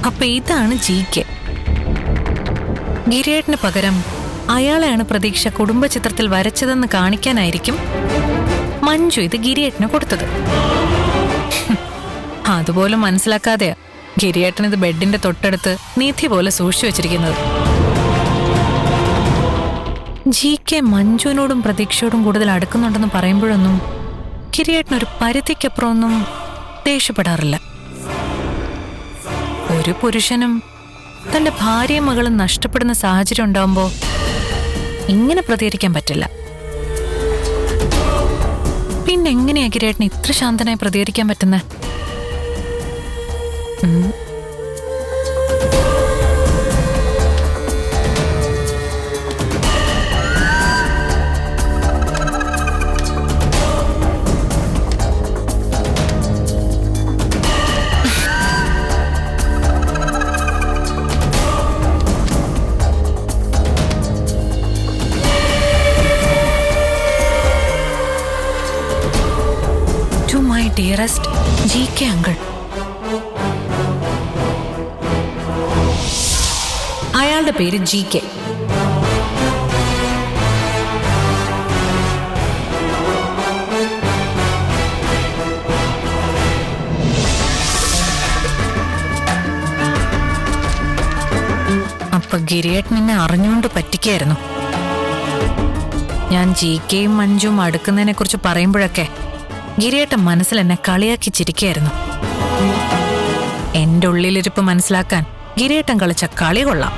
അപ്പൊ ഇതാണ് GK. ഗിരിയേട്ടന് പകരം അയാളെയാണ് പ്രതീക്ഷ കുടുംബചിത്രത്തിൽ വരച്ചതെന്ന് കാണിക്കാനായിരിക്കും മഞ്ജു ഇത് ഗിരിയേട്ടന് കൊടുത്തത്. അതുപോലും മനസ്സിലാക്കാതെയാ ഗിരിയേട്ടൻ ഇത് ബെഡിന്റെ തൊട്ടടുത്ത് നിധി പോലെ സൂക്ഷിച്ചു വെച്ചിരിക്കുന്നത്. GK മഞ്ജുവിനോടും പ്രതീക്ഷയോടും കൂടുതൽ അടുക്കുന്നുണ്ടെന്ന് പറയുമ്പോഴൊന്നും ഗിരിയേട്ടനൊരു പരിധിക്കപ്പുറമൊന്നും ദേഷ്യപ്പെടാറില്ല. ഒരു പുരുഷനും തന്റെ ഭാര്യയും മകളും നഷ്ടപ്പെടുന്ന സാഹചര്യം ഉണ്ടാവുമ്പോ ഇങ്ങനെ പ്രതികരിക്കാൻ പറ്റില്ല. പിന്നെ എങ്ങനെയാ ഗിരിയേട്ടന് ഇത്ര ശാന്തനായി പ്രതികരിക്കാൻ പറ്റുന്നത്? Dearest GK uncle. അയാളുടെ പേര് GK. അപ്പൊ ഗിരിയേട്ടൻ എന്നെ അറിഞ്ഞുകൊണ്ട് പറ്റിക്കായിരുന്നു. ഞാൻ GKയും മഞ്ജുവും അടുക്കുന്നതിനെ കുറിച്ച് പറയുമ്പോഴൊക്കെ ഗിരിയേട്ടൻ മനസ്സിൽ എന്നെ കളിയാക്കി ചിരിക്കായിരുന്നു. എന്റെ ഉള്ളിലിരിപ്പ് മനസ്സിലാക്കാൻ ഗിരിയേട്ടൻ കളിച്ച കളി കൊള്ളാം.